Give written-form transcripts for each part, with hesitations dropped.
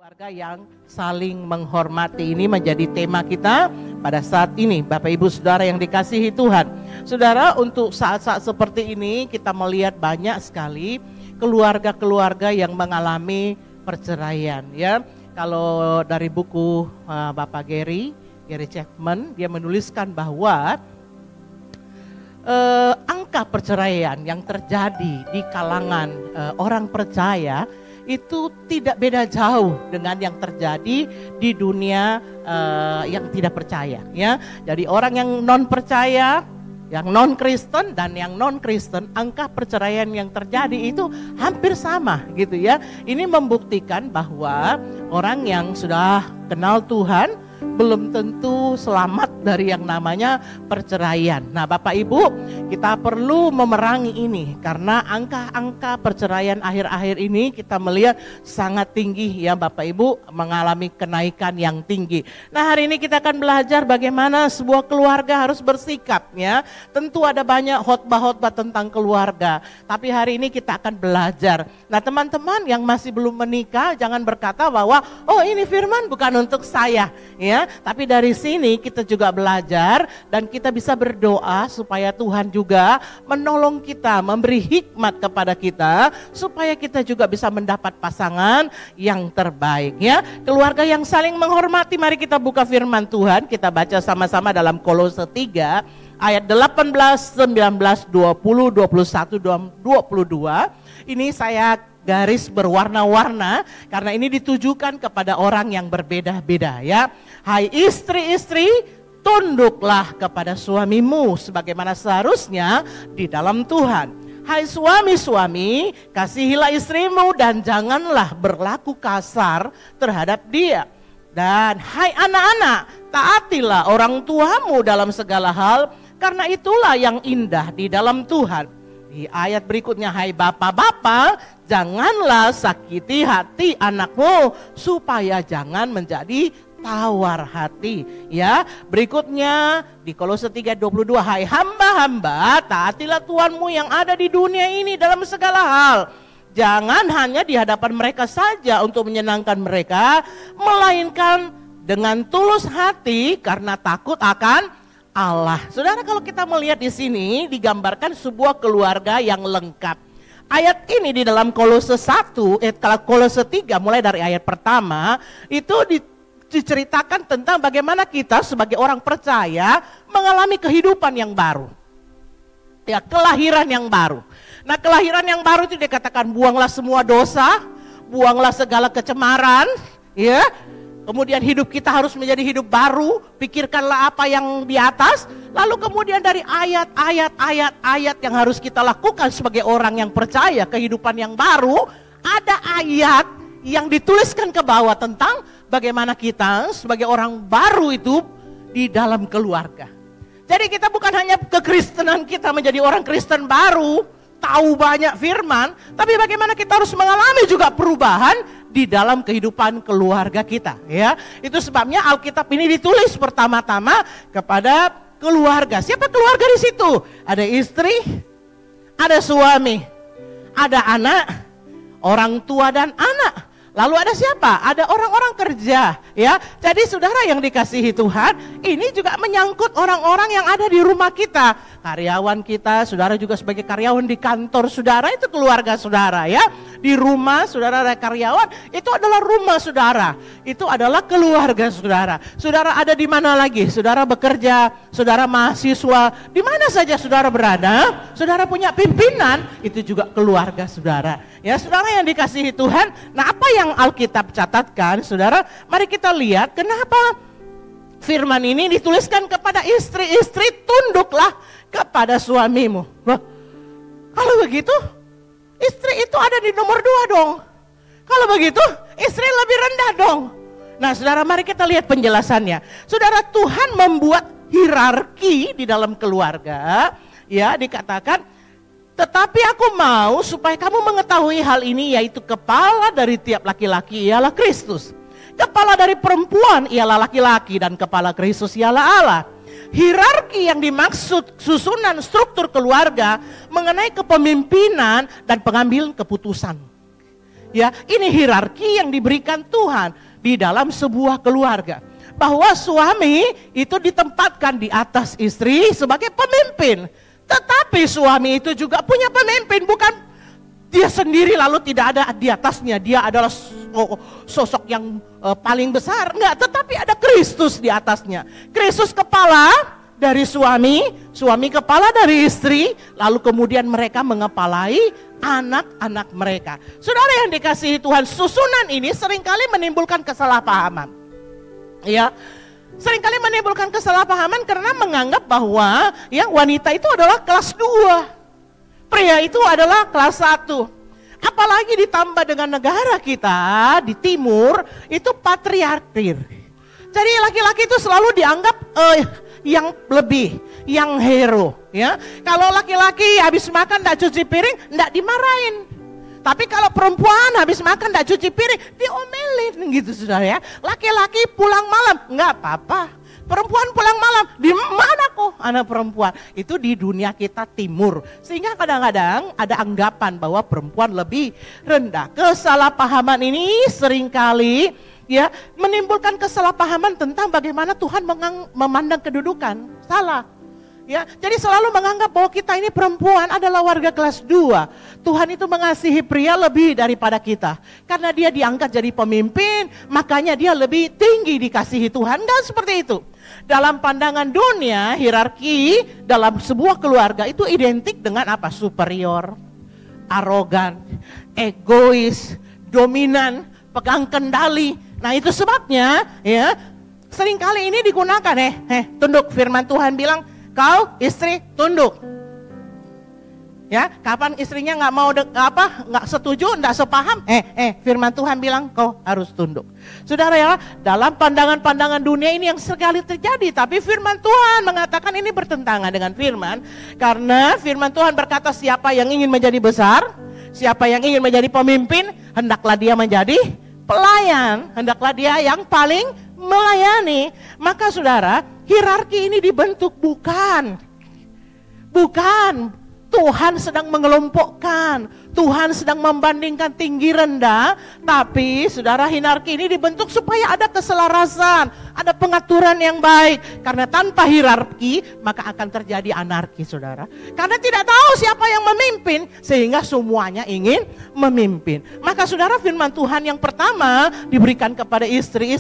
Keluarga yang saling menghormati ini menjadi tema kita pada saat ini, Bapak Ibu Saudara yang dikasihi Tuhan. Saudara, untuk saat-saat seperti ini kita melihat banyak sekali keluarga-keluarga yang mengalami perceraian, ya. Kalau dari buku Bapak Gary Chapman, dia menuliskan bahwa angka perceraian yang terjadi di kalangan orang percaya itu tidak beda jauh dengan yang terjadi di dunia yang tidak percaya, ya. Jadi orang yang non percaya, yang non Kristen dan yang non Kristen, angka perceraian yang terjadi itu hampir sama, gitu ya. Ini membuktikan bahwa orang yang sudah kenal Tuhan belum tentu selamat dari yang namanya perceraian. Nah, Bapak Ibu, kita perlu memerangi ini karena angka-angka perceraian akhir-akhir ini kita melihat sangat tinggi, ya Bapak Ibu, mengalami kenaikan yang tinggi. Nah, hari ini kita akan belajar bagaimana sebuah keluarga harus bersikap, ya. Tentu ada banyak khotbah-khotbah tentang keluarga, tapi hari ini kita akan belajar. Nah, teman-teman yang masih belum menikah jangan berkata bahwa oh, ini firman bukan untuk saya, ya. Tapi dari sini kita juga belajar dan kita bisa berdoa supaya Tuhan juga menolong kita, memberi hikmat kepada kita supaya kita juga bisa mendapat pasangan yang terbaik, ya. Keluarga yang saling menghormati. Mari kita buka firman Tuhan, kita baca sama-sama dalam Kolose 3 ayat 18, 19, 20, 21, 22. Ini saya garis berwarna-warna karena ini ditujukan kepada orang yang berbeda-beda, ya. Hai istri-istri, tunduklah kepada suamimu sebagaimana seharusnya di dalam Tuhan. Hai suami-suami, kasihilah istrimu dan janganlah berlaku kasar terhadap dia. Dan hai anak-anak, taatilah orang tuamu dalam segala hal karena itulah yang indah di dalam Tuhan. Di ayat berikutnya, hai bapak-bapak, janganlah sakiti hati anakmu supaya jangan menjadi tawar hati, ya. Berikutnya di Kolose 3:22, hai hamba-hamba, taatilah Tuhanmu yang ada di dunia ini dalam segala hal. Jangan hanya di hadapan mereka saja untuk menyenangkan mereka, melainkan dengan tulus hati karena takut akan Allah. Saudara, kalau kita melihat di sini digambarkan sebuah keluarga yang lengkap. Ayat ini di dalam Kolose 1, Kolose 3 mulai dari ayat pertama itu diceritakan tentang bagaimana kita sebagai orang percaya mengalami kehidupan yang baru. Ya, kelahiran yang baru. Nah, kelahiran yang baru itu dikatakan buanglah semua dosa, buanglah segala kecemaran, ya. Kemudian hidup kita harus menjadi hidup baru, pikirkanlah apa yang di atas. Lalu kemudian dari ayat yang harus kita lakukan sebagai orang yang percaya kehidupan yang baru, ada ayat yang dituliskan ke bawah tentang bagaimana kita sebagai orang baru itu di dalam keluarga. Jadi kita bukan hanya kekristenan kita menjadi orang Kristen baru, tahu banyak firman, tapi bagaimana kita harus mengalami juga perubahan di dalam kehidupan keluarga kita, ya. Itu sebabnya Alkitab ini ditulis pertama-tama kepada keluarga. Siapa keluarga di situ? Ada istri, ada suami, ada anak, orang tua dan anak. Lalu ada siapa? Ada orang-orang kerja, ya. Jadi saudara yang dikasihi Tuhan, ini juga menyangkut orang-orang yang ada di rumah kita. Karyawan kita, saudara juga sebagai karyawan di kantor saudara, itu keluarga saudara, ya. Di rumah saudara ada karyawan, itu adalah rumah saudara. Itu adalah keluarga saudara. Saudara ada di mana lagi? Saudara bekerja, saudara mahasiswa, di mana saja saudara berada, saudara punya pimpinan, itu juga keluarga saudara. Ya, saudara yang dikasihi Tuhan, nah apa yang Alkitab catatkan, saudara, mari kita lihat kenapa firman ini dituliskan kepada istri-istri, tunduklah kepada suamimu. Wah, kalau begitu, istri itu ada di nomor 2 dong. Kalau begitu, istri lebih rendah dong. Nah, saudara, mari kita lihat penjelasannya. Saudara, Tuhan membuat hierarki di dalam keluarga, ya, dikatakan, tetapi aku mau supaya kamu mengetahui hal ini, yaitu kepala dari tiap laki-laki ialah Kristus. Kepala dari perempuan ialah laki-laki dan kepala Kristus ialah Allah. Hierarki yang dimaksud susunan struktur keluarga mengenai kepemimpinan dan pengambilan keputusan. Ya, ini hierarki yang diberikan Tuhan di dalam sebuah keluarga. Bahwa suami itu ditempatkan di atas istri sebagai pemimpin. Tetapi suami itu juga punya pemimpin, bukan dia sendiri lalu tidak ada di atasnya. Dia adalah sosok yang paling besar. Enggak, tetapi ada Kristus di atasnya. Kristus kepala dari suami, suami kepala dari istri, lalu kemudian mereka mengepalai anak-anak mereka. Saudara yang dikasihi Tuhan, susunan ini seringkali menimbulkan kesalahpahaman. Ya, seringkali menimbulkan kesalahpahaman karena menganggap bahwa ya wanita itu adalah kelas 2, pria itu adalah kelas 1. Apalagi ditambah dengan negara kita di timur itu patriarkir. Jadi laki-laki itu selalu dianggap yang lebih, yang hero. Ya, kalau laki-laki habis makan tidak cuci piring, tidak dimarahin. Tapi kalau perempuan habis makan tidak cuci piring, diomelin gitu saudara ya. Laki-laki pulang malam, nggak apa-apa. Perempuan pulang malam, di mana kok anak perempuan? Itu di dunia kita timur. Sehingga kadang-kadang ada anggapan bahwa perempuan lebih rendah. Kesalahpahaman ini seringkali ya menimbulkan kesalahpahaman tentang bagaimana Tuhan memandang kedudukan. Salah. Ya, jadi selalu menganggap bahwa kita ini perempuan adalah warga kelas 2. Tuhan itu mengasihi pria lebih daripada kita. Karena dia diangkat jadi pemimpin, makanya dia lebih tinggi dikasihi Tuhan. Dan seperti itu. Dalam pandangan dunia, hierarki dalam sebuah keluarga itu identik dengan apa? Superior, arogan, egois, dominan, pegang kendali. Nah itu sebabnya ya seringkali ini digunakan tunduk. Firman Tuhan bilang, kau istri tunduk. Ya, kapan istrinya nggak mau nggak setuju, nggak sepaham, firman Tuhan bilang kau harus tunduk. Saudara ya, dalam pandangan-pandangan dunia ini yang sekali terjadi, tapi firman Tuhan mengatakan ini bertentangan dengan firman, karena firman Tuhan berkata siapa yang ingin menjadi besar, siapa yang ingin menjadi pemimpin, hendaklah dia menjadi pelayan, hendaklah dia yang paling melayani. Maka saudara, hierarki ini dibentuk bukan Tuhan sedang mengelompokkan, Tuhan sedang membandingkan tinggi rendah, tapi saudara hierarki ini dibentuk supaya ada keselarasan, ada pengaturan yang baik. Karena tanpa hierarki maka akan terjadi anarki saudara. Karena tidak tahu siapa yang memimpin sehingga semuanya ingin memimpin. Maka saudara firman Tuhan yang pertama diberikan kepada istri,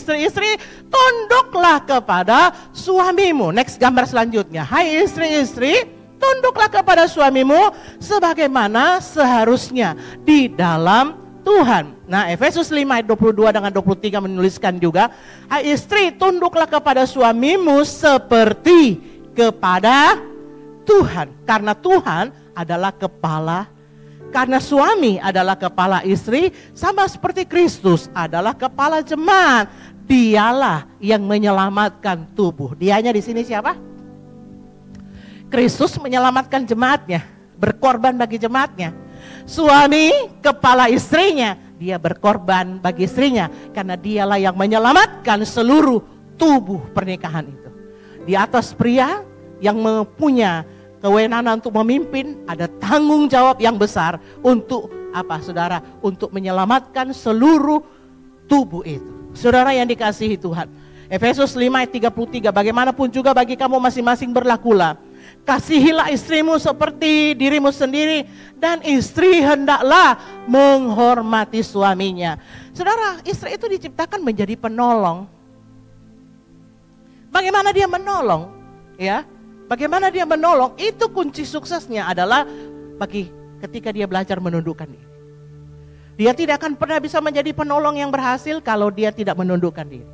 tunduklah kepada suamimu. Next gambar selanjutnya. Hai istri-istri, tunduklah kepada suamimu sebagaimana seharusnya di dalam Tuhan. Nah, Efesus 5 ayat 22 dengan 23 menuliskan juga, hai istri, tunduklah kepada suamimu seperti kepada Tuhan. Karena Tuhan adalah kepala, karena suami adalah kepala istri, sama seperti Kristus adalah kepala jemaat. Dialah yang menyelamatkan tubuh. Dianya di sini siapa? Kristus menyelamatkan jemaatnya, berkorban bagi jemaatnya. Suami kepala istrinya, dia berkorban bagi istrinya karena dialah yang menyelamatkan seluruh tubuh pernikahan itu. Di atas pria yang mempunyai kewenangan untuk memimpin, ada tanggung jawab yang besar untuk apa saudara? Untuk menyelamatkan seluruh tubuh itu. Saudara yang dikasihi Tuhan, Efesus 5 ayat 33, bagaimanapun juga bagi kamu masing-masing berlakulah. Kasihilah istrimu seperti dirimu sendiri, dan istri hendaklah menghormati suaminya. Saudara, istri itu diciptakan menjadi penolong. Bagaimana dia menolong? Ya, bagaimana dia menolong? Itu kunci suksesnya adalah ketika dia belajar menundukkan diri. Dia tidak akan pernah bisa menjadi penolong yang berhasil kalau dia tidak menundukkan diri.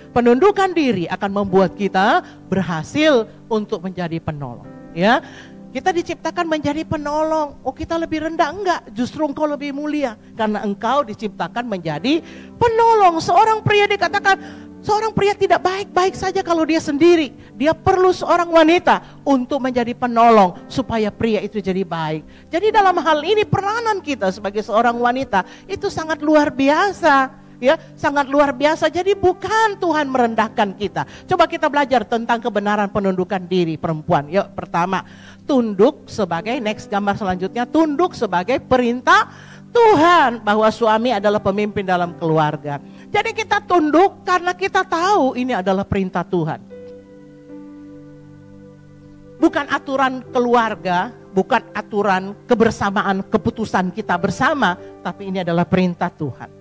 Penundukan diri akan membuat kita berhasil untuk menjadi penolong. Ya, kita diciptakan menjadi penolong. Oh, kita lebih rendah? Enggak, justru engkau lebih mulia karena engkau diciptakan menjadi penolong. Seorang pria dikatakan, seorang pria tidak baik-baik saja kalau dia sendiri. Dia perlu seorang wanita untuk menjadi penolong supaya pria itu jadi baik. Jadi dalam hal ini peranan kita sebagai seorang wanita itu sangat luar biasa. Ya, sangat luar biasa. Jadi bukan Tuhan merendahkan kita. Coba kita belajar tentang kebenaran penundukan diri perempuan. Yuk, pertama, tunduk sebagai, next gambar selanjutnya, tunduk sebagai perintah Tuhan bahwa suami adalah pemimpin dalam keluarga. Jadi kita tunduk karena kita tahu ini adalah perintah Tuhan. Bukan aturan keluarga, bukan aturan kebersamaan, keputusan kita bersama, tapi ini adalah perintah Tuhan.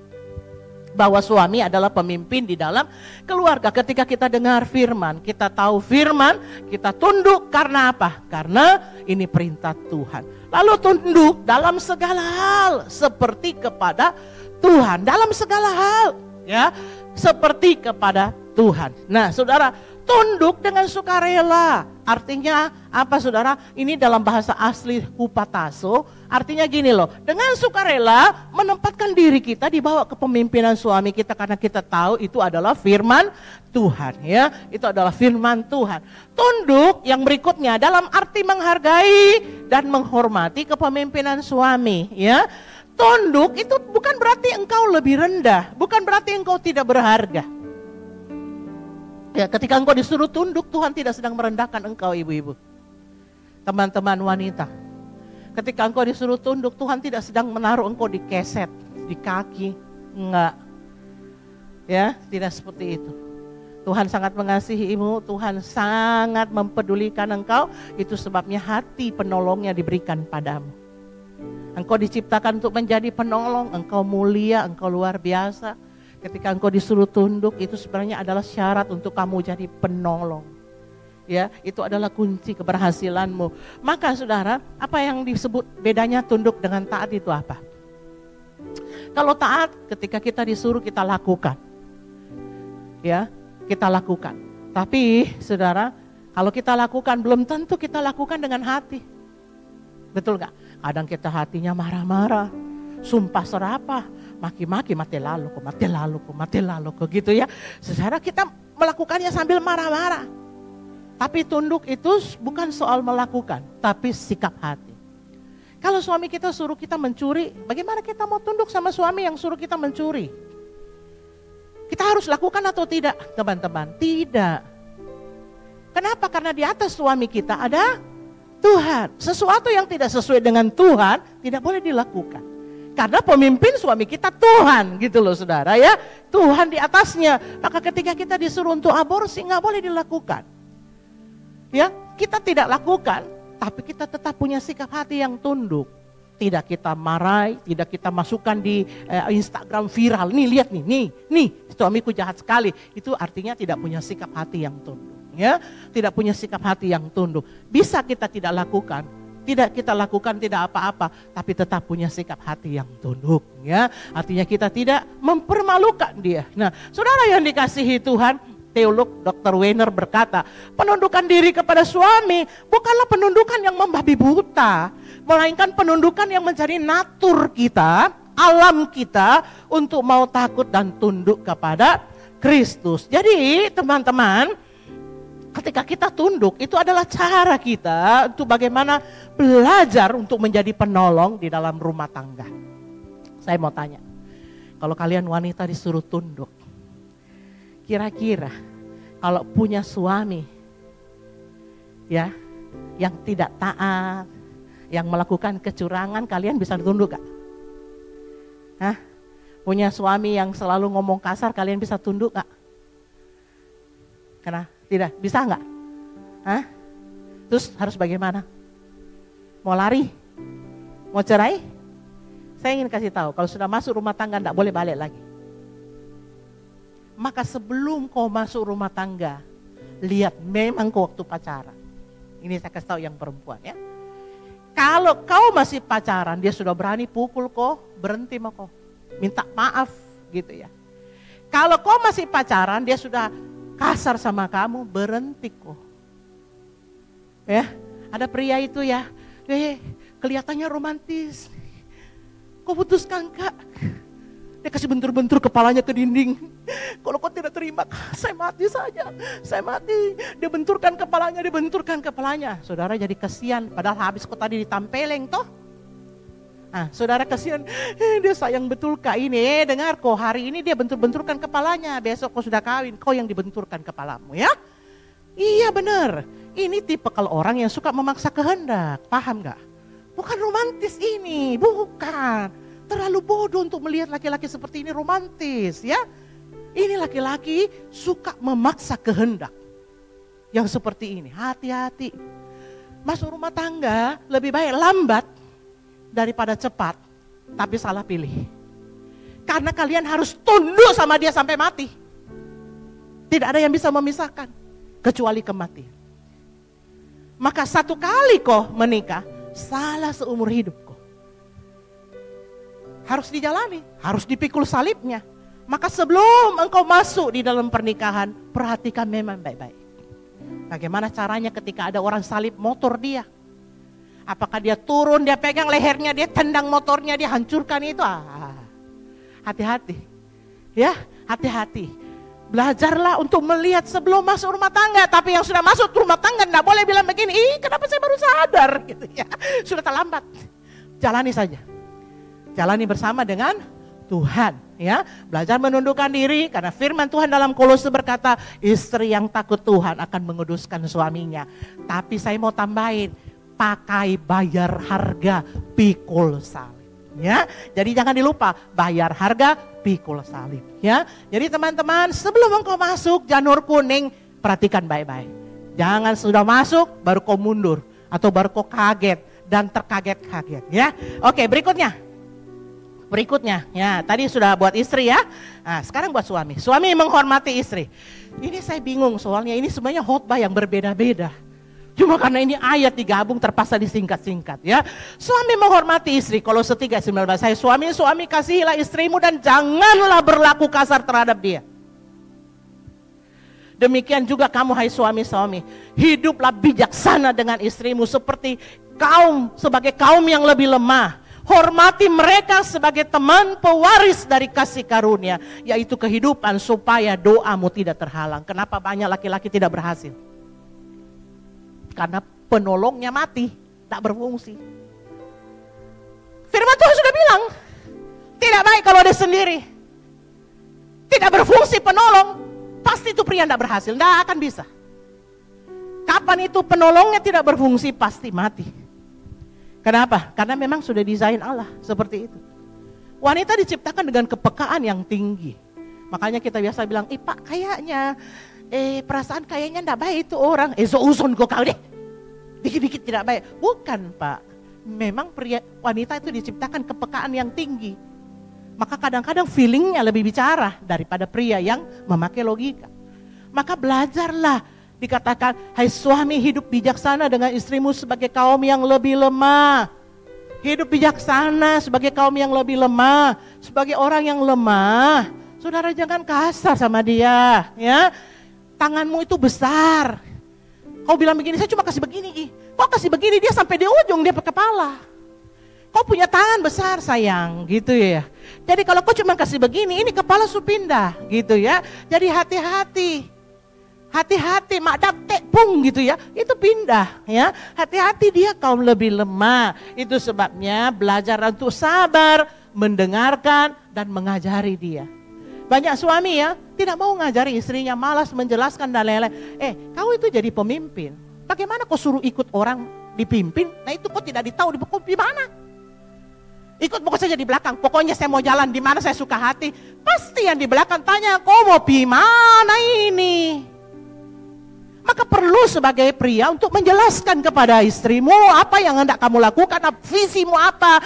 Bahwa suami adalah pemimpin di dalam keluarga. Ketika kita dengar firman, kita tahu firman, kita tunduk karena apa? Karena ini perintah Tuhan. Lalu tunduk dalam segala hal seperti kepada Tuhan. Dalam segala hal, ya, seperti kepada Tuhan. Nah, saudara, tunduk dengan sukarela. Artinya apa, saudara? Ini dalam bahasa asli hupataso. Artinya gini loh, dengan sukarela menempatkan diri kita di bawah kepemimpinan suami kita karena kita tahu itu adalah firman Tuhan, ya. Itu adalah firman Tuhan. Tunduk yang berikutnya dalam arti menghargai dan menghormati kepemimpinan suami, ya. Tunduk itu bukan berarti engkau lebih rendah, bukan berarti engkau tidak berharga. Ya, ketika engkau disuruh tunduk, Tuhan tidak sedang merendahkan engkau, ibu-ibu. Teman-teman wanita, ketika engkau disuruh tunduk, Tuhan tidak sedang menaruh engkau di keset, di kaki. Enggak. Ya, tidak seperti itu. Tuhan sangat mengasihimu, Tuhan sangat mempedulikan engkau. Itu sebabnya hati penolongnya diberikan padamu. Engkau diciptakan untuk menjadi penolong, engkau mulia, engkau luar biasa. Ketika engkau disuruh tunduk, itu sebenarnya adalah syarat untuk kamu jadi penolong. Ya, itu adalah kunci keberhasilanmu. Maka saudara, apa yang disebut bedanya tunduk dengan taat itu apa? Kalau taat, ketika kita disuruh kita lakukan. Ya, kita lakukan. Tapi saudara, kalau kita lakukan belum tentu kita lakukan dengan hati. Betul gak? Kadang kita hatinya marah-marah, sumpah serapah, maki-maki, mati lalu kok gitu ya. Secara kita melakukannya sambil marah-marah. Tapi tunduk itu bukan soal melakukan, tapi sikap hati. Kalau suami kita suruh kita mencuri, bagaimana kita mau tunduk sama suami yang suruh kita mencuri? Kita harus lakukan atau tidak, teman-teman? Tidak. Kenapa? Karena di atas suami kita ada Tuhan. Sesuatu yang tidak sesuai dengan Tuhan tidak boleh dilakukan. Karena pemimpin suami kita Tuhan, gitu loh saudara ya. Tuhan di atasnya. Maka ketika kita disuruh untuk aborsi nggak boleh dilakukan. Ya, kita tidak lakukan, tapi kita tetap punya sikap hati yang tunduk. Tidak kita marahi, tidak kita masukkan di Instagram viral. Nih lihat nih, suamiku jahat sekali. Itu artinya tidak punya sikap hati yang tunduk. Ya, tidak punya sikap hati yang tunduk. Bisa kita tidak lakukan, tidak kita lakukan tidak apa-apa, tapi tetap punya sikap hati yang tunduk. Ya, artinya kita tidak mempermalukan dia. Nah, saudara yang dikasihi Tuhan, teolog Dr. Weiner berkata, penundukan diri kepada suami bukanlah penundukan yang membabi buta, melainkan penundukan yang menjadi natur kita, alam kita untuk mau takut dan tunduk kepada Kristus. Jadi teman-teman, ketika kita tunduk, itu adalah cara kita untuk bagaimana belajar untuk menjadi penolong di dalam rumah tangga. Saya mau tanya, kalau kalian wanita disuruh tunduk, kira-kira kalau punya suami ya yang tidak taat, yang melakukan kecurangan, kalian bisa tunduk gak? Hah? Punya suami yang selalu ngomong kasar, kalian bisa tunduk gak? Kenapa? Tidak, bisa nggak? Hah? Terus harus bagaimana? Mau lari? Mau cerai? Saya ingin kasih tahu, kalau sudah masuk rumah tangga tidak boleh balik lagi. Maka sebelum kau masuk rumah tangga, lihat memang kau waktu pacaran. Ini saya kasih tahu yang perempuan ya. Kalau kau masih pacaran, dia sudah berani pukul kau, berhenti sama kau. Minta maaf gitu ya. Kalau kau masih pacaran, dia sudah kasar sama kamu, berhenti kok. Ya, ada pria itu ya, kelihatannya romantis. Kau putuskan kak. Dia kasih bentur-bentur kepalanya ke dinding. Kalau kau tidak terima, saya mati saja. Saya mati. Dia benturkan kepalanya. Saudara jadi kasihan, padahal habis kau tadi ditampeleng toh. Nah, saudara kasihan, dia sayang betul kak ini. Dengar kok hari ini dia bentur-benturkan kepalanya. Besok kau sudah kawin, kau yang dibenturkan kepalamu ya. Iya benar. Ini tipe kalau orang yang suka memaksa kehendak. Paham gak? Bukan romantis ini, bukan. terlalu bodoh untuk melihat laki-laki seperti ini romantis ya. Ini laki-laki suka memaksa kehendak yang seperti ini. Hati-hati. Masuk rumah tangga lebih baik lambat daripada cepat, tapi salah pilih. Karena kalian harus tunduk sama dia sampai mati. Tidak ada yang bisa memisahkan kecuali kematian. Maka satu kali kau menikah, salah seumur hidup kau. Harus dijalani, harus dipikul salibnya. Maka sebelum engkau masuk di dalam pernikahan, perhatikan memang baik-baik. Bagaimana caranya ketika ada orang salib motor dia? Apakah dia turun, dia pegang lehernya, dia tendang motornya, dia hancurkan itu? Hati-hati. Ya, hati-hati. Belajarlah untuk melihat sebelum masuk rumah tangga. Tapi yang sudah masuk rumah tangga tidak boleh bilang begini, kenapa saya baru sadar? Gitu ya. Sudah terlambat. Jalani saja. Jalani bersama dengan Tuhan, ya. Belajar menundukkan diri karena firman Tuhan dalam Kolose berkata, istri yang takut Tuhan akan menguduskan suaminya. Tapi saya mau tambahin, pakai bayar harga pikul salib, ya. Jadi jangan dilupa bayar harga pikul salib, ya. Jadi teman-teman, sebelum engkau masuk janur kuning, perhatikan baik-baik. Jangan sudah masuk baru kau mundur atau baru kau kaget dan terkaget-kaget, ya. Oke, Berikutnya, ya tadi sudah buat istri ya. Nah, sekarang buat suami. Suami menghormati istri. Ini saya bingung soalnya ini sebenarnya khotbah yang berbeda-beda. Cuma karena ini ayat digabung terpaksa disingkat-singkat ya. Suami menghormati istri. Kolose 3:19. Saya suami kasihilah istrimu dan janganlah berlaku kasar terhadap dia. Demikian juga kamu hai suami-suami. Hiduplah bijaksana dengan istrimu seperti sebagai kaum yang lebih lemah. Hormati mereka sebagai teman pewaris dari kasih karunia, yaitu kehidupan supaya doamu tidak terhalang. Kenapa banyak laki-laki tidak berhasil? Karena penolongnya mati, tak berfungsi. Firman Tuhan sudah bilang, tidak baik kalau ada sendiri. Tidak berfungsi penolong, pasti itu pria tidak berhasil, tidak akan bisa. Kapan itu penolongnya tidak berfungsi, pasti mati. Kenapa? Karena memang sudah desain Allah seperti itu. Wanita diciptakan dengan kepekaan yang tinggi. Makanya kita biasa bilang, Pak kayaknya, perasaan kayaknya enggak baik itu orang. Seuzon kau deh. Dikit-dikit tidak baik. Bukan Pak. Memang wanita itu diciptakan kepekaan yang tinggi. Maka kadang-kadang feelingnya lebih bicara daripada pria yang memakai logika. Maka belajarlah. Dikatakan, hai suami hidup bijaksana dengan istrimu sebagai kaum yang lebih lemah. Hidup bijaksana sebagai kaum yang lebih lemah. Sebagai orang yang lemah. Saudara jangan kasar sama dia. Ya, tanganmu itu besar. Kau bilang begini, saya cuma kasih begini. Kau kasih begini, dia sampai di ujung, dia pakai kepala. Kau punya tangan besar sayang, gitu ya. Jadi kalau kau cuma kasih begini, ini kepala su pindah, gitu ya. Jadi hati-hati. Hati-hati mak daptek pung gitu ya, itu pindah ya. Hati-hati dia kaum lebih lemah. Itu sebabnya belajar untuk sabar, mendengarkan dan mengajari dia. Banyak suami ya tidak mau ngajari istrinya, malas menjelaskan dan lain-lain. Kau itu jadi pemimpin, bagaimana kau suruh ikut orang dipimpin? Nah itu kau tidak ditahu di mana. Ikut pokoknya saja di belakang, pokoknya saya mau jalan di mana saya suka hati. Pasti yang di belakang tanya, kau mau pi mana ini? Maka perlu sebagai pria untuk menjelaskan kepada istrimu apa yang hendak kamu lakukan, visimu apa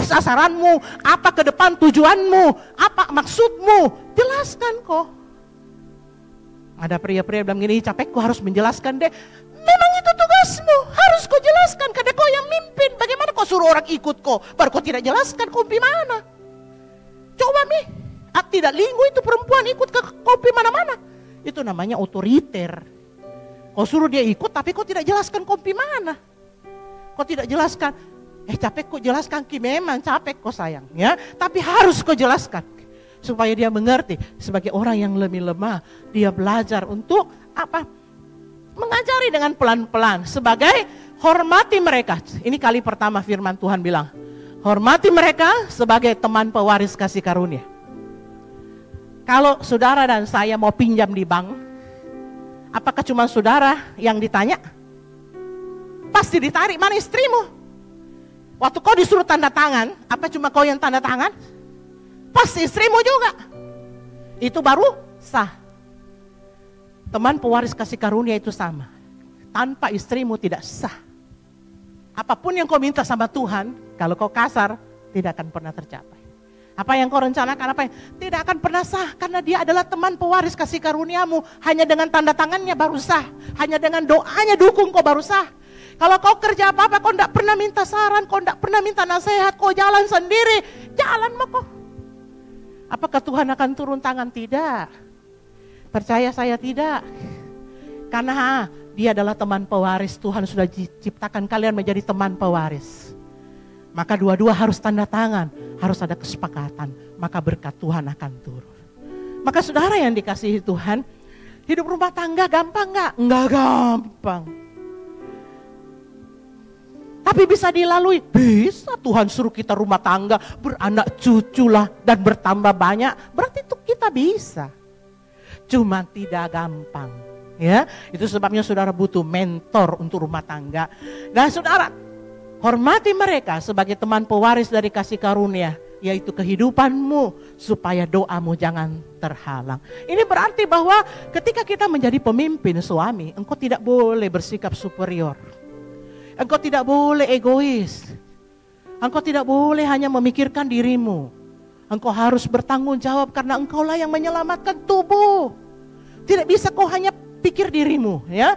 sasaranmu, apa ke depan tujuanmu, apa maksudmu. Jelaskan kok. Ada pria-pria bilang gini, capek kok harus menjelaskan deh. Memang itu tugasmu, harus kau jelaskan karena kau yang mimpin. Bagaimana kau suruh orang ikut kau, baru kau tidak jelaskan kau gimana? Coba tidak linggu itu perempuan ikut ke kopi mana-mana. Itu namanya otoriter. Kau suruh dia ikut tapi kau tidak jelaskan kopi mana. Kau tidak jelaskan, capek kok jelaskan Ki, memang capek kok sayang ya. Tapi harus kau jelaskan supaya dia mengerti. Sebagai orang yang lebih lemah, dia belajar untuk apa? Mengajari dengan pelan-pelan. Sebagai hormati mereka. Ini kali pertama firman Tuhan bilang, hormati mereka sebagai teman pewaris kasih karunia. Kalau saudara dan saya mau pinjam di bank, apakah cuma saudara yang ditanya? Pasti ditarik, mana istrimu? Waktu kau disuruh tanda tangan, apa cuma kau yang tanda tangan? Pasti istrimu juga. Itu baru sah. Teman pewaris kasih karunia itu sama. Tanpa istrimu tidak sah. Apapun yang kau minta sama Tuhan, kalau kau kasar, tidak akan pernah tercapai. Apa yang kau rencanakan, tidak akan pernah sah. Karena dia adalah teman pewaris kasih karuniamu. Hanya dengan tanda tangannya baru sah. Hanya dengan doanya dukung kau baru sah. Kalau kau kerja apa-apa, kau tidak pernah minta saran, kau tidak pernah minta nasihat, kau jalan sendiri, jalan mah kau. Apakah Tuhan akan turun tangan? Tidak. Percaya saya tidak. Karena dia adalah teman pewaris. Tuhan sudah ciptakan kalian menjadi teman pewaris. Maka dua-dua harus tanda tangan, harus ada kesepakatan. Maka berkat Tuhan akan turun. Maka saudara yang dikasihi Tuhan, hidup rumah tangga gampang gak? Enggak gampang. Tapi bisa dilalui? Bisa. Tuhan suruh kita rumah tangga, beranak cucu lah dan bertambah banyak. Berarti itu kita bisa. Cuma tidak gampang. Ya, itu sebabnya saudara butuh mentor untuk rumah tangga. Dan saudara, hormati mereka sebagai teman pewaris dari kasih karunia, yaitu kehidupanmu, supaya doamu jangan terhalang. Ini berarti bahwa ketika kita menjadi pemimpin suami, engkau tidak boleh bersikap superior. Engkau tidak boleh egois. Engkau tidak boleh hanya memikirkan dirimu. Engkau harus bertanggung jawab karena engkaulah yang menyelamatkan tubuh. Tidak bisa kau hanya pikir dirimu, ya.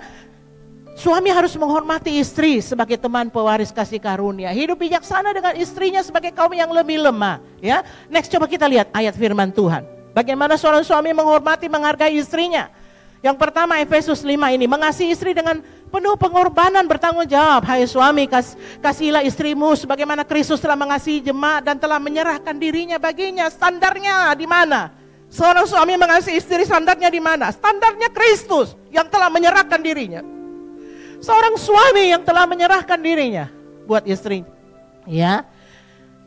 Suami harus menghormati istri sebagai teman pewaris kasih karunia. Hidup bijaksana dengan istrinya sebagai kaum yang lebih lemah. Ya, next coba kita lihat ayat firman Tuhan. Bagaimana seorang suami menghormati, menghargai istrinya. Yang pertama Efesus 5 ini, mengasihi istri dengan penuh pengorbanan, bertanggung jawab. Hai suami, kasihilah istrimu sebagaimana Kristus telah mengasihi jemaat dan telah menyerahkan dirinya baginya. Standarnya di mana? Seorang suami mengasihi istri, standarnya di mana? Standarnya Kristus yang telah menyerahkan dirinya. Seorang suami yang telah menyerahkan dirinya buat istri. Ya.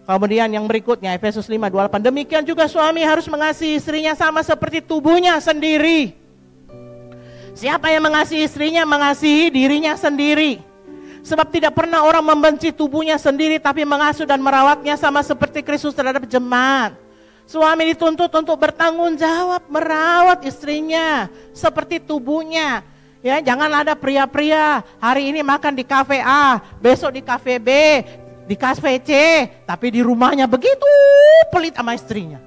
Kemudian yang berikutnya Efesus 5:28. Demikian juga suami harus mengasihi istrinya sama seperti tubuhnya sendiri. Siapa yang mengasihi istrinya mengasihi dirinya sendiri. Sebab tidak pernah orang membenci tubuhnya sendiri, tapi mengasuh dan merawatnya sama seperti Kristus terhadap jemaat. Suami dituntut untuk bertanggung jawab merawat istrinya seperti tubuhnya. Ya, jangan ada pria-pria hari ini makan di kafe A, besok di kafe B, di kafe C, tapi di rumahnya begitu pelit sama istrinya.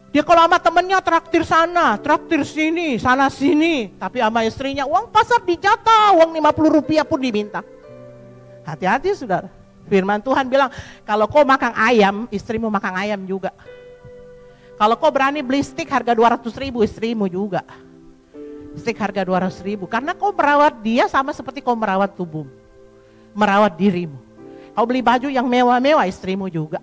Dia kalau sama temennya traktir sana, traktir sini, sana sini, tapi sama istrinya uang pasar dijatah, uang 50 rupiah pun diminta. Hati-hati saudara. Firman Tuhan bilang, kalau kau makan ayam, istrimu makan ayam juga. Kalau kau berani beli stik harga 200.000, istrimu juga. Stik harga 200.000, karena kau merawat dia sama seperti kau merawat tubuhmu. Merawat dirimu. Kau beli baju yang mewah-mewah, istrimu juga.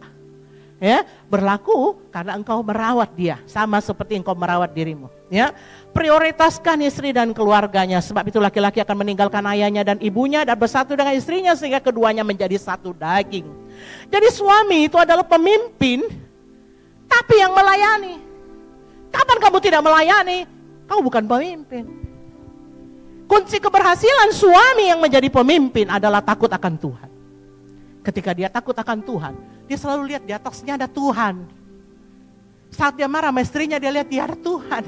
Ya, berlaku karena engkau merawat dia sama seperti engkau merawat dirimu. Ya, prioritaskan istri dan keluarganya, sebab itu laki-laki akan meninggalkan ayahnya dan ibunya dan bersatu dengan istrinya sehingga keduanya menjadi satu daging. Jadi suami itu adalah pemimpin, tapi yang melayani. Kapan kamu tidak melayani? Kamu bukan pemimpin. Kunci keberhasilan suami yang menjadi pemimpin adalah takut akan Tuhan. Ketika dia takut akan Tuhan, dia selalu lihat di atasnya ada Tuhan. Saat dia marah sama istrinya, dia lihat dia ada Tuhan.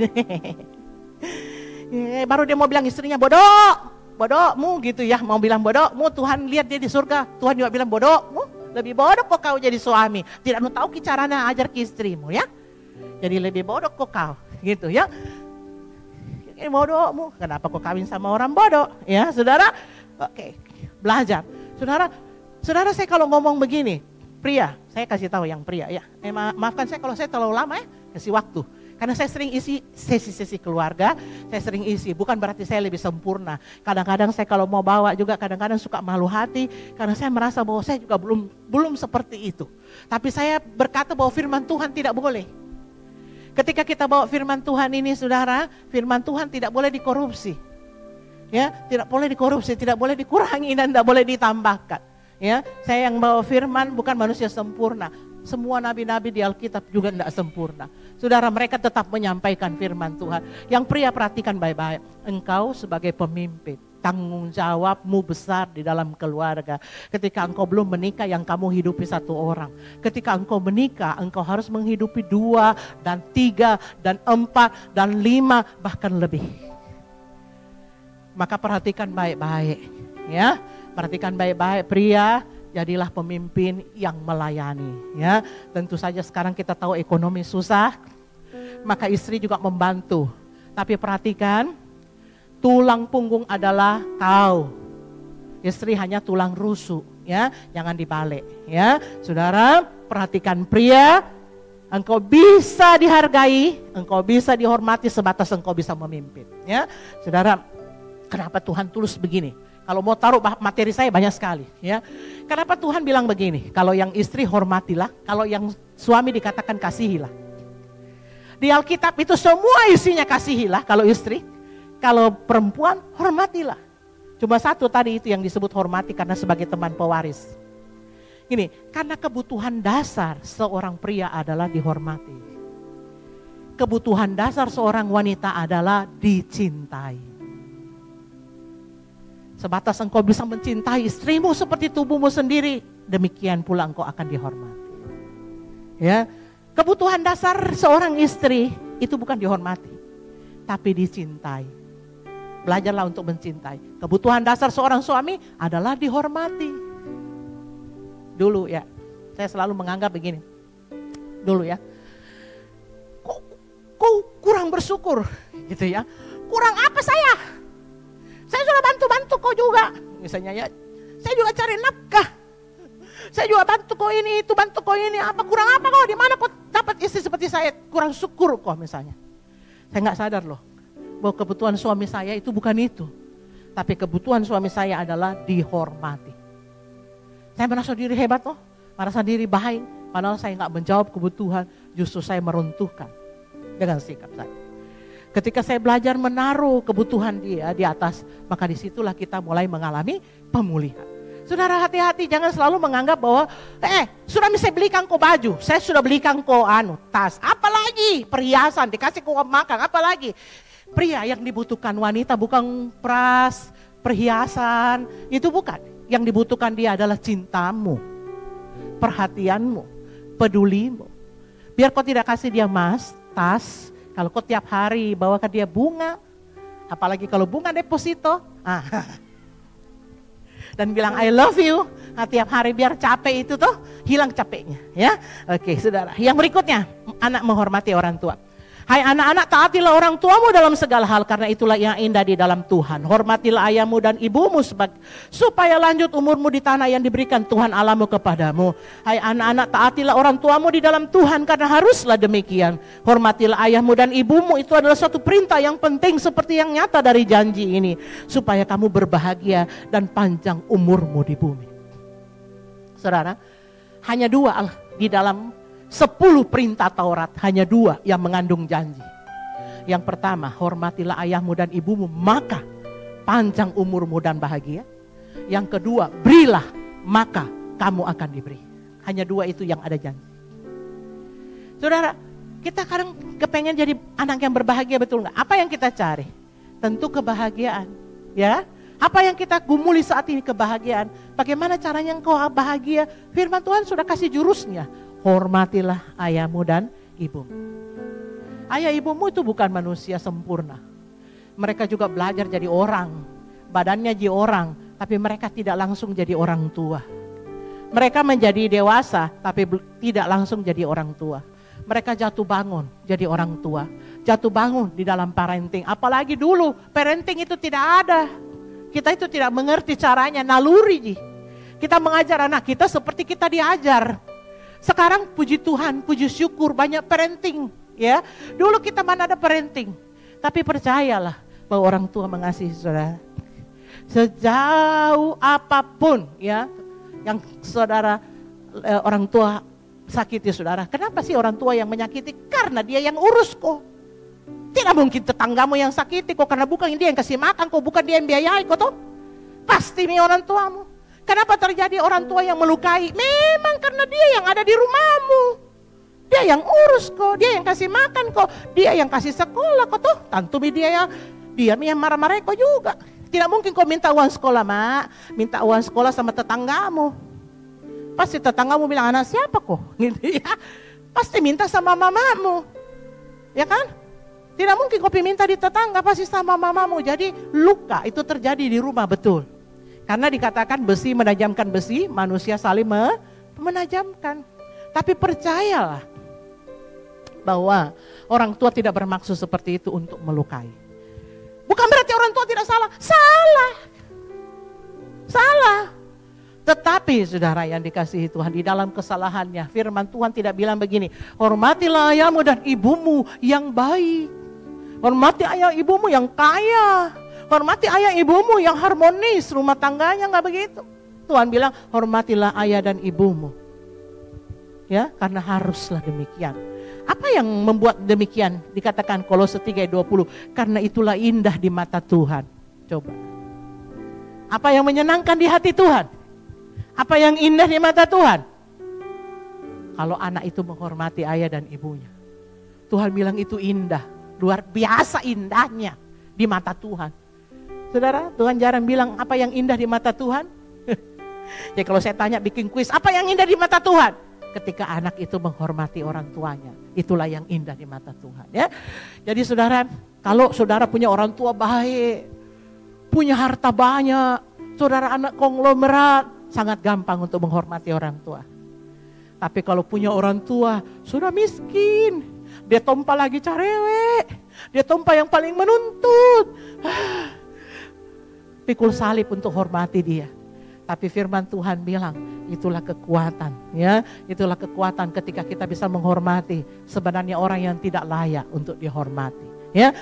Baru dia mau bilang istrinya bodohmu gitu ya. Mau bilang bodohmu, Tuhan lihat dia di surga. Tuhan juga bilang bodohmu, lebih bodoh kok kau jadi suami. Tidak mau tahu caranya ajar ke istrimu ya. Jadi lebih bodoh kok kau gitu ya. Bodohmu, kenapa kau kawin sama orang bodoh? Ya saudara, oke, belajar. Saudara saya kalau ngomong begini, pria, saya kasih tahu yang pria ya. Maafkan saya kalau saya terlalu lama ya, kasih waktu. Karena saya sering isi sesi-sesi keluarga, saya sering isi, bukan berarti saya lebih sempurna. Kadang-kadang saya kalau mau bawa juga kadang-kadang suka malu hati, karena saya merasa bahwa saya juga belum seperti itu. Tapi saya berkata bahwa firman Tuhan tidak boleh. Ketika kita bawa firman Tuhan ini saudara, firman Tuhan tidak boleh dikorupsi. Ya, tidak boleh dikorupsi, tidak boleh dikurangi dan tidak boleh ditambahkan. Ya, saya yang bawa firman bukan manusia sempurna. Semua nabi-nabi di Alkitab juga tidak sempurna. Saudara, mereka tetap menyampaikan firman Tuhan. Yang pria perhatikan baik-baik. Engkau sebagai pemimpin, Tanggung jawabmu besar di dalam keluarga. Ketika engkau belum menikah, yang kamu hidupi satu orang. Ketika engkau menikah, engkau harus menghidupi 2 dan 3 dan 4 dan 5 bahkan lebih. Maka perhatikan baik-baik, ya. Perhatikan baik-baik pria, jadilah pemimpin yang melayani, ya. Tentu saja sekarang kita tahu ekonomi susah, maka istri juga membantu. Tapi perhatikan, tulang punggung adalah kau. Istri hanya tulang rusuk, ya. Jangan dibalik, ya. Saudara, perhatikan pria, engkau bisa dihargai, engkau bisa dihormati sebatas engkau bisa memimpin, ya. Saudara, kenapa Tuhan tulis begini? Kalau mau taruh materi saya banyak sekali, ya. Kenapa Tuhan bilang begini? Kalau yang istri hormatilah, kalau yang suami dikatakan kasihilah. Di Alkitab itu semua isinya kasihilah kalau istri. Kalau perempuan, hormatilah. Cuma satu tadi itu yang disebut hormati karena sebagai teman pewaris. Gini, karena kebutuhan dasar seorang pria adalah dihormati. Kebutuhan dasar seorang wanita adalah dicintai. Sebatas engkau bisa mencintai istrimu seperti tubuhmu sendiri, demikian pula engkau akan dihormati. Ya, kebutuhan dasar seorang istri itu bukan dihormati, tapi dicintai. Belajarlah untuk mencintai. Kebutuhan dasar seorang suami adalah dihormati. Dulu ya, saya selalu menganggap begini. Dulu ya, kok kurang bersyukur gitu ya. Kurang apa saya? Saya sudah bantu-bantu kau juga. Misalnya ya, saya juga cari nafkah. Saya juga bantu kau ini, itu bantu kau ini. Apa kurang apa kau? Di mana kau dapat istri seperti saya? Kurang syukur kau misalnya. Saya nggak sadar loh bahwa kebutuhan suami saya itu bukan itu. Tapi kebutuhan suami saya adalah dihormati. Saya merasa diri hebat loh, merasa diri baik. Padahal saya nggak menjawab kebutuhan, justru saya meruntuhkan dengan sikap saya. Ketika saya belajar menaruh kebutuhan dia di atas, maka disitulah kita mulai mengalami pemulihan. Saudara hati-hati, jangan selalu menganggap bahwa sudah saya belikan kau baju, saya sudah belikan kau tas, apalagi perhiasan, dikasih kau makan, apalagi. Pria yang dibutuhkan wanita bukan pras, perhiasan, itu bukan. Yang dibutuhkan dia adalah cintamu, perhatianmu, pedulimu. Biar kau tidak kasih dia tas, kalau kau tiap hari bawakan dia bunga, apalagi kalau bunga deposito, dan bilang I love you, tiap hari biar capek itu tuh hilang capeknya, ya. Oke, saudara. Yang berikutnya, anak menghormati orang tua. Hai anak-anak, taatilah orang tuamu dalam segala hal, karena itulah yang indah di dalam Tuhan. Hormatilah ayahmu dan ibumu supaya lanjut umurmu di tanah yang diberikan Tuhan Allahmu kepadamu. Hai anak-anak, taatilah orang tuamu di dalam Tuhan, karena haruslah demikian. Hormatilah ayahmu dan ibumu, itu adalah suatu perintah yang penting seperti yang nyata dari janji ini, supaya kamu berbahagia dan panjang umurmu di bumi. Saudara, hanya 2 di dalam 10 perintah Taurat, hanya 2 yang mengandung janji. Yang pertama, hormatilah ayahmu dan ibumu, maka panjang umurmu dan bahagia. Yang kedua, berilah, maka kamu akan diberi. Hanya 2 itu yang ada janji. Saudara, kita kadang kepengen jadi anak yang berbahagia, betul nggak? Apa yang kita cari? Tentu kebahagiaan, ya. Apa yang kita gumuli saat ini? Kebahagiaan. Bagaimana caranya engkau bahagia? Firman Tuhan sudah kasih jurusnya. Hormatilah ayahmu dan ibumu. Ayah ibumu itu bukan manusia sempurna. Mereka juga belajar jadi orang. Badannya jadi orang, tapi mereka tidak langsung jadi orang tua. Mereka menjadi dewasa, tapi tidak langsung jadi orang tua. Mereka jatuh bangun jadi orang tua. Jatuh bangun di dalam parenting. Apalagi dulu parenting itu tidak ada. Kita itu tidak mengerti caranya, naluri. Kita mengajar anak kita seperti kita diajar. Sekarang puji Tuhan, puji syukur banyak parenting, ya. Dulu kita mana ada parenting. Tapi percayalah bahwa orang tua mengasihi saudara. Sejauh apapun ya yang saudara orang tua sakiti saudara. Kenapa sih orang tua yang menyakiti? Karena dia yang urus kok. Tidak mungkin tetanggamu yang sakiti kok, karena bukan dia yang kasih makan kok, bukan dia yang biayai kok toh. Pasti nih orang tuamu. Kenapa terjadi orang tua yang melukai? Memang karena dia yang ada di rumahmu. Dia yang urus kok, dia yang kasih makan kok, dia yang kasih sekolah kok tuh. Tentu dia yang marah-marah kok juga. Tidak mungkin kau minta uang sekolah, Mak. Minta uang sekolah sama tetanggamu. Pasti tetanggamu bilang, anak siapa kok? Gitu ya. Pasti minta sama mamamu. Ya kan? Tidak mungkin kau minta di tetangga, pasti sama mamamu. Jadi luka itu terjadi di rumah, betul. Karena dikatakan besi menajamkan besi, manusia saling menajamkan. Tapi percayalah bahwa orang tua tidak bermaksud seperti itu untuk melukai. Bukan berarti orang tua tidak salah. Salah. Tetapi saudara yang dikasihi Tuhan, di dalam kesalahannya firman Tuhan tidak bilang begini, hormatilah ayahmu dan ibumu yang baik. Hormati ayah ibumu yang kaya. Hormati ayah ibumu yang harmonis rumah tangganya, enggak begitu. Tuhan bilang hormatilah ayah dan ibumu. Ya, karena haruslah demikian. Apa yang membuat demikian? Dikatakan Kolose 3:20, karena itulah indah di mata Tuhan. Coba. Apa yang menyenangkan di hati Tuhan? Apa yang indah di mata Tuhan? Kalau anak itu menghormati ayah dan ibunya. Tuhan bilang itu indah, luar biasa indahnya di mata Tuhan. Saudara, Tuhan jarang bilang apa yang indah di mata Tuhan. Ya kalau saya tanya bikin kuis, apa yang indah di mata Tuhan? Ketika anak itu menghormati orang tuanya, itulah yang indah di mata Tuhan. Ya, jadi saudara, kalau saudara punya orang tua baik, punya harta banyak, saudara anak konglomerat, sangat gampang untuk menghormati orang tua. Tapi kalau punya orang tua sudah miskin, dia tompa lagi carewek, dia tompa yang paling menuntut, pikul salib untuk hormati dia. Tapi firman Tuhan bilang, itulah kekuatan, ya, itulah kekuatan ketika kita bisa menghormati sebenarnya orang yang tidak layak untuk dihormati, ya.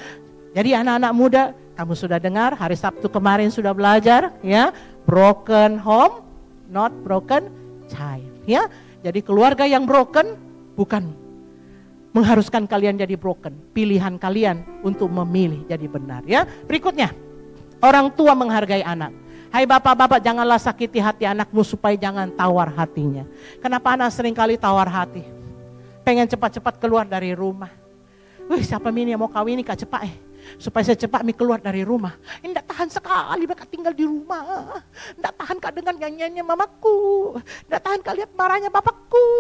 Jadi anak-anak muda, kamu sudah dengar hari Sabtu kemarin sudah belajar, ya, broken home, not broken child, ya. Jadi keluarga yang broken bukan mengharuskan kalian jadi broken, pilihan kalian untuk memilih jadi benar, ya. Berikutnya, orang tua menghargai anak. Hai bapak-bapak, janganlah sakiti hati anakmu supaya jangan tawar hatinya. Kenapa anak seringkali tawar hati? Pengen cepat-cepat keluar dari rumah. Wih, siapa ini yang mau kawin kak cepat supaya saya cepat keluar dari rumah. Tidak tahan sekali mereka tinggal di rumah. Tidak tahan kak dengan nyanyiannya mamaku. Tidak tahan kak lihat marahnya bapakku.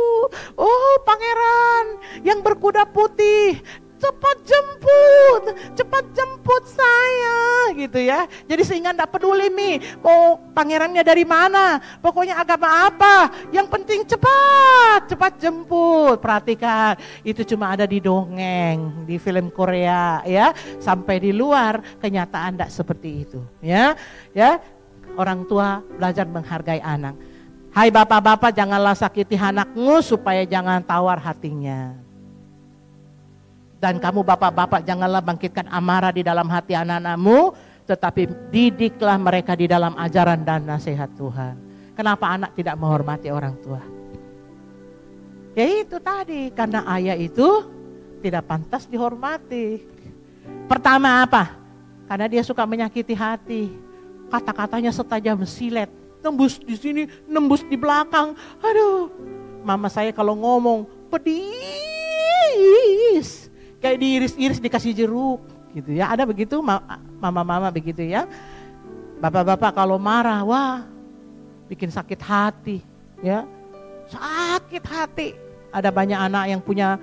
Oh pangeran yang berkuda putih, cepat jemput saya gitu ya. Jadi sehingga enggak peduli mau pangerannya dari mana, pokoknya agama apa, yang penting cepat jemput. Perhatikan, itu cuma ada di dongeng, di film Korea ya. Sampai di luar kenyataan enggak seperti itu ya. Ya, orang tua belajar menghargai anak. Hai bapak-bapak, janganlah sakiti anakmu supaya jangan tawar hatinya. Dan kamu bapak-bapak janganlah bangkitkan amarah di dalam hati anak-anakmu, tetapi didiklah mereka di dalam ajaran dan nasihat Tuhan. Kenapa anak tidak menghormati orang tua? Ya itu tadi, karena ayah itu tidak pantas dihormati. Pertama apa? Karena dia suka menyakiti hati. Kata-katanya setajam silet, nembus di sini, nembus di belakang. Aduh, mama saya kalau ngomong pedis. Kayak diiris-iris dikasih jeruk gitu ya. Ada begitu mama-mama begitu ya. Bapak-bapak kalau marah, wah bikin sakit hati ya. Sakit hati. Ada banyak anak yang punya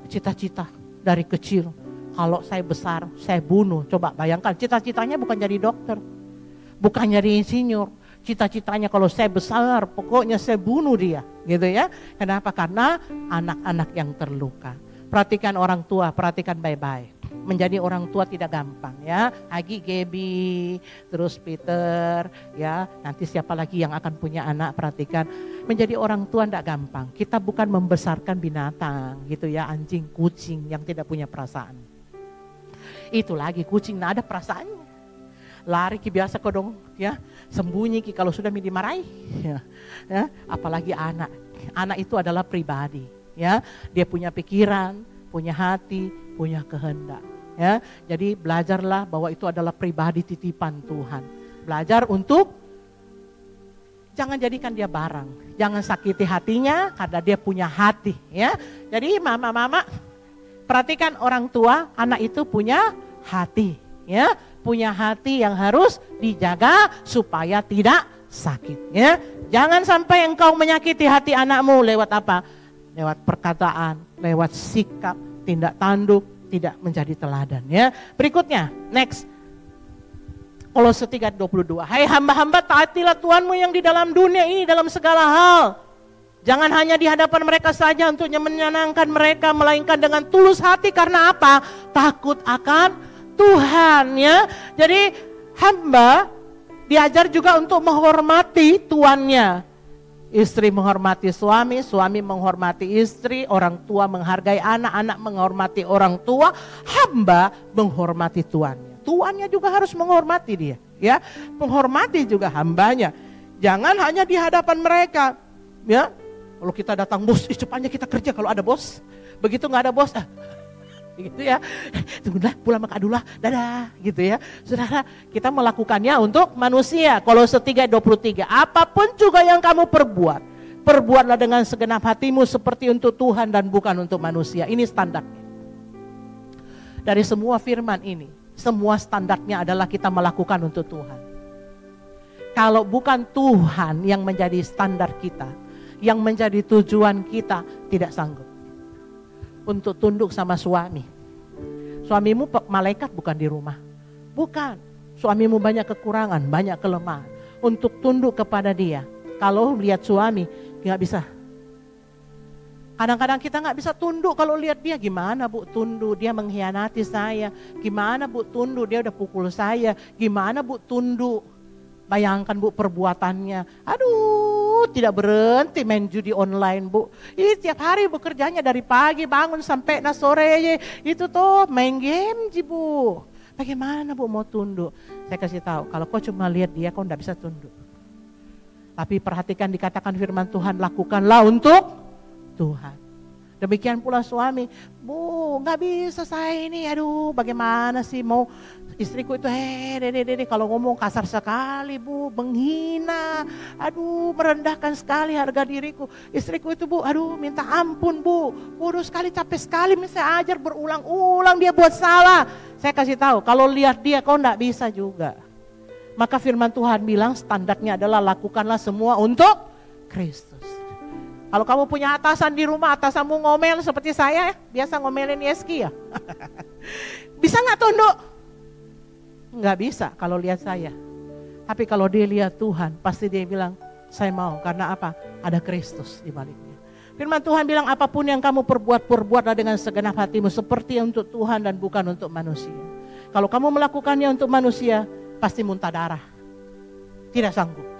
cita-cita dari kecil. Kalau saya besar, saya bunuh. Coba bayangkan, cita-citanya bukan jadi dokter, bukan jadi insinyur. Cita-citanya kalau saya besar, pokoknya saya bunuh dia gitu ya. Kenapa? Karena anak-anak yang terluka. Perhatikan orang tua, perhatikan baik-baik. Menjadi orang tua tidak gampang ya. Agi, Gaby, terus Peter ya. Nanti siapa lagi yang akan punya anak, perhatikan. Menjadi orang tua tidak gampang. Kita bukan membesarkan binatang gitu ya. Anjing, kucing yang tidak punya perasaan. Itu lagi kucing, nah ada perasaannya. Lari ki biasa kok dong ya. Sembunyi ki kalau sudah dimarahi ya. Apalagi anak. Anak itu adalah pribadi. Ya, dia punya pikiran, punya hati, punya kehendak. Ya, jadi belajarlah bahwa itu adalah pribadi titipan Tuhan. Belajar untuk jangan jadikan dia barang, jangan sakiti hatinya karena dia punya hati. Ya, jadi mama-mama perhatikan orang tua, anak itu punya hati. Ya, punya hati yang harus dijaga supaya tidak sakit. Ya. Jangan sampai engkau menyakiti hati anakmu lewat apa? Lewat perkataan, lewat sikap, tindak tanduk, tidak menjadi teladan. Ya. Berikutnya, next. Kolose 3:22. Hai hamba-hamba, taatilah Tuhanmu yang di dalam dunia ini dalam segala hal. Jangan hanya di hadapan mereka saja untuk menyenangkan mereka, melainkan dengan tulus hati. Karena apa? Takut akan Tuhan. Ya. Jadi hamba diajar juga untuk menghormati tuannya. Istri menghormati suami, suami menghormati istri, orang tua menghargai anak, anak menghormati orang tua, hamba menghormati tuannya. Tuannya juga harus menghormati dia, ya. Menghormati juga hambanya. Jangan hanya di hadapan mereka, ya. Kalau kita datang bos, cepatnya kita kerja kalau ada bos. Begitu nggak ada bos, gitu ya. Tunggulah, pulang makan dulu, dadah, gitu ya. Saudara, kita melakukannya untuk manusia. Kolose 3:23. Apapun juga yang kamu perbuat, perbuatlah dengan segenap hatimu seperti untuk Tuhan dan bukan untuk manusia. Ini standarnya. Dari semua firman ini, semua standarnya adalah kita melakukan untuk Tuhan. Kalau bukan Tuhan yang menjadi standar kita, yang menjadi tujuan kita, tidak sanggup untuk tunduk sama suami. Suamimu malaikat bukan di rumah. Bukan. Suamimu banyak kekurangan, banyak kelemahan. Untuk tunduk kepada dia. Kalau lihat suami, nggak bisa. Kadang-kadang kita nggak bisa tunduk kalau lihat dia. Gimana Bu tunduk? Dia mengkhianati saya. Gimana Bu tunduk? Dia udah pukul saya. Gimana Bu tunduk? Bayangkan Bu perbuatannya. Aduh, tidak berhenti main judi online Bu. Ini tiap hari bekerjanya dari pagi bangun sampai sore. Itu tuh main game sih Bu. Bagaimana Bu mau tunduk? Saya kasih tahu, kalau kau cuma lihat dia kau nggak bisa tunduk. Tapi perhatikan dikatakan firman Tuhan, lakukanlah untuk Tuhan. Demikian pula suami, Bu nggak bisa saya ini, aduh bagaimana sih mau istriku itu dede kalau ngomong kasar sekali Bu, menghina, aduh merendahkan sekali harga diriku. Istriku itu Bu, aduh minta ampun Bu, bodoh sekali, capek sekali, saya ajar berulang-ulang dia buat salah. Saya kasih tahu, kalau lihat dia kau nggak bisa juga. Maka firman Tuhan bilang standarnya adalah lakukanlah semua untuk Kristus. Kalau kamu punya atasan di rumah, atasanmu ngomel seperti saya, biasa ngomelin Yeski ya. Bisa nggak tunduk? Nggak bisa kalau lihat saya. Tapi kalau dia lihat Tuhan, pasti dia bilang, saya mau. Karena apa? Ada Kristus di baliknya. Firman Tuhan bilang, apapun yang kamu perbuat, perbuatlah dengan segenap hatimu. Seperti untuk Tuhan dan bukan untuk manusia. Kalau kamu melakukannya untuk manusia, pasti muntah darah. Tidak sanggup.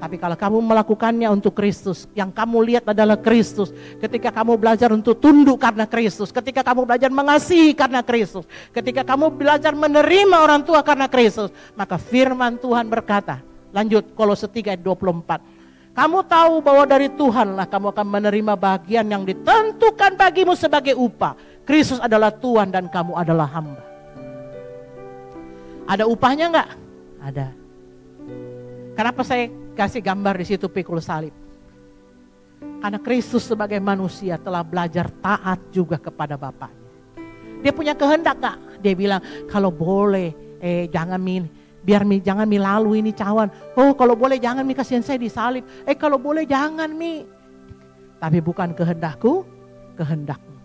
Tapi kalau kamu melakukannya untuk Kristus, yang kamu lihat adalah Kristus. Ketika kamu belajar untuk tunduk karena Kristus, ketika kamu belajar mengasihi karena Kristus, ketika kamu belajar menerima orang tua karena Kristus, maka firman Tuhan berkata, lanjut Kolose 3:24. Kamu tahu bahwa dari Tuhanlah kamu akan menerima bagian yang ditentukan bagimu sebagai upah. Kristus adalah Tuhan dan kamu adalah hamba. Ada upahnya enggak? Ada. Kenapa saya kasih gambar di situ pikul salib? Karena Kristus sebagai manusia telah belajar taat juga kepada Bapaknya. Dia punya kehendak gak? Dia bilang kalau boleh jangan jangan lalu ini cawan. Oh kalau boleh jangan kasihan saya disalib. Kalau boleh jangan Tapi bukan kehendakku, kehendakmu.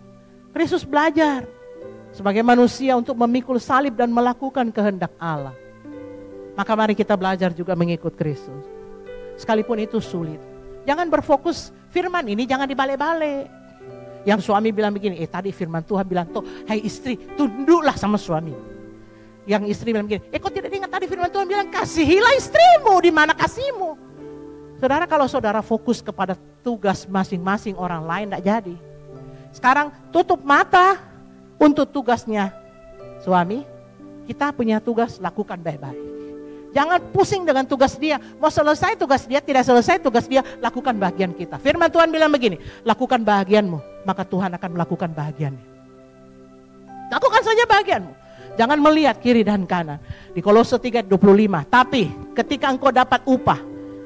Kristus belajar sebagai manusia untuk memikul salib dan melakukan kehendak Allah. Maka mari kita belajar juga mengikut Kristus. Sekalipun itu sulit. Jangan berfokus firman ini, jangan dibalik-balik. Yang suami bilang begini, tadi firman Tuhan bilang, hai istri, tunduklah sama suami. Yang istri bilang begini, kok tidak ingat tadi firman Tuhan bilang, kasihilah istrimu, di mana kasihmu. Saudara, kalau saudara fokus kepada tugas masing-masing orang lain, tidak jadi. Sekarang tutup mata untuk tugasnya suami. Kita punya tugas, lakukan baik-baik. Jangan pusing dengan tugas dia. Mau selesai tugas dia, tidak selesai tugas dia, lakukan bagian kita. Firman Tuhan bilang begini, lakukan bagianmu, maka Tuhan akan melakukan bagiannya. Lakukan saja bagianmu. Jangan melihat kiri dan kanan. Di Kolose 3:25, tapi ketika engkau dapat upah,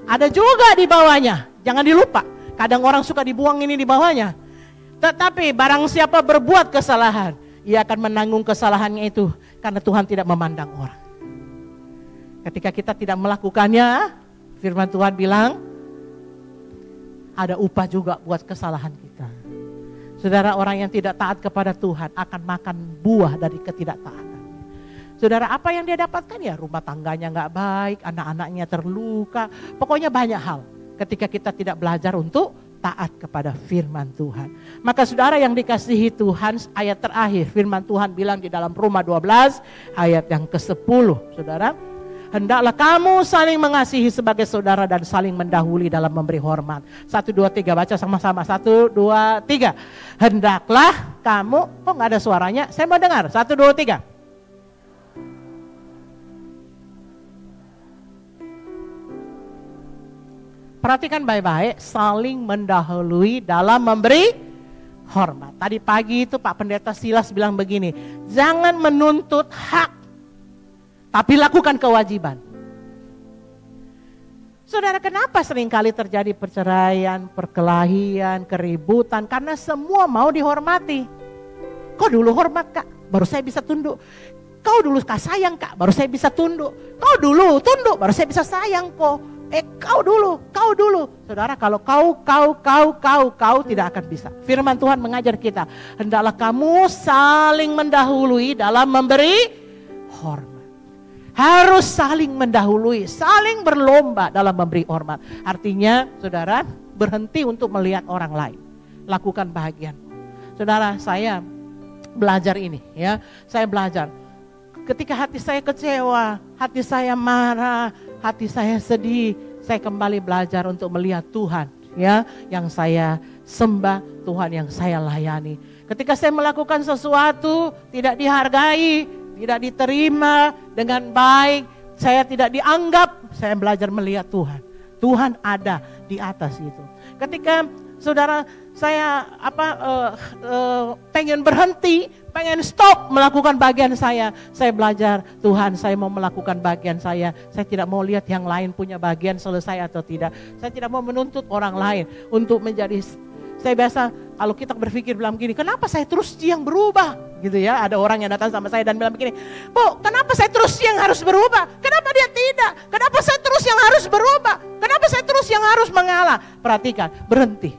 ada juga di bawahnya. Jangan dilupa, kadang orang suka dibuang ini di bawahnya. Tetapi barang siapa berbuat kesalahan, ia akan menanggung kesalahannya itu. Karena Tuhan tidak memandang orang. Ketika kita tidak melakukannya, firman Tuhan bilang, ada upah juga buat kesalahan kita. Saudara, orang yang tidak taat kepada Tuhan akan makan buah dari ketidaktaatan. Saudara, apa yang dia dapatkan? Ya rumah tangganya gak baik, anak-anaknya terluka, pokoknya banyak hal. Ketika kita tidak belajar untuk taat kepada firman Tuhan. Maka saudara yang dikasihi Tuhan, ayat terakhir firman Tuhan bilang di dalam Roma 12 ayat yang ke-10. Saudara, hendaklah kamu saling mengasihi sebagai saudara dan saling mendahului dalam memberi hormat. 1, 2, 3 baca sama-sama. 1, 2, 3. Hendaklah kamu, kok gak ada suaranya? Saya mau dengar. 1, 2, 3. Perhatikan baik-baik, saling mendahului dalam memberi hormat. Tadi pagi itu Pak Pendeta Silas bilang begini, jangan menuntut hak, tapi lakukan kewajiban. Saudara, kenapa seringkali terjadi perceraian, perkelahian, keributan? Karena semua mau dihormati. Kau dulu hormat Kak, baru saya bisa tunduk. Kau dulu sayang Kak, baru saya bisa tunduk. Kau dulu tunduk, baru saya bisa sayang kok. Kau dulu. Saudara, kalau kau tidak akan bisa. Firman Tuhan mengajar kita, hendaklah kamu saling mendahului dalam memberi hormat. Harus saling mendahului, saling berlomba dalam memberi hormat. Artinya, saudara, berhenti untuk melihat orang lain. Lakukan bahagian. Saudara, saya belajar ini, ya. Saya belajar. Ketika hati saya kecewa, hati saya marah, hati saya sedih, saya kembali belajar untuk melihat Tuhan, ya, yang saya sembah, Tuhan yang saya layani. Ketika saya melakukan sesuatu tidak dihargai, tidak diterima dengan baik, saya tidak dianggap, saya belajar melihat Tuhan. Tuhan ada di atas itu. Ketika saudara saya pengen berhenti, pengen stop melakukan bagian saya belajar, Tuhan, saya mau melakukan bagian saya tidak mau lihat yang lain punya bagian selesai atau tidak. Saya tidak mau menuntut orang lain untuk menjadi. Saya biasa kalau kita berpikir bilang begini, kenapa saya terus yang berubah? Gitu ya, ada orang yang datang sama saya dan bilang begini, Bu, kenapa saya terus yang harus berubah? Kenapa dia tidak? Kenapa saya terus yang harus berubah? Kenapa saya terus yang harus mengalah? Perhatikan, berhenti.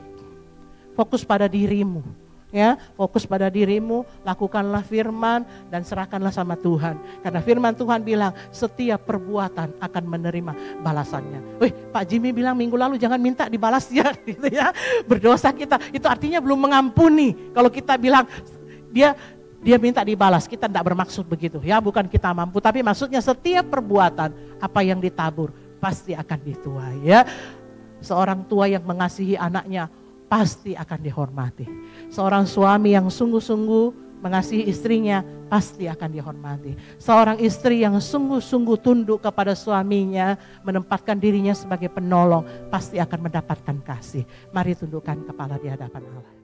Fokus pada dirimu, ya, fokus pada dirimu, lakukanlah firman dan serahkanlah sama Tuhan. Karena firman Tuhan bilang setiap perbuatan akan menerima balasannya. Wih, Pak Jimmy bilang minggu lalu jangan minta dibalas ya, gitu ya. Berdosa kita, itu artinya belum mengampuni. Kalau kita bilang dia minta dibalas, kita tidak bermaksud begitu, ya, bukan kita mampu, tapi maksudnya setiap perbuatan apa yang ditabur pasti akan dituai, ya. Seorang tua yang mengasihi anaknya pasti akan dihormati. Seorang suami yang sungguh-sungguh mengasihi istrinya pasti akan dihormati. Seorang istri yang sungguh-sungguh tunduk kepada suaminya, menempatkan dirinya sebagai penolong, pasti akan mendapatkan kasih. Mari tundukkan kepala di hadapan Allah.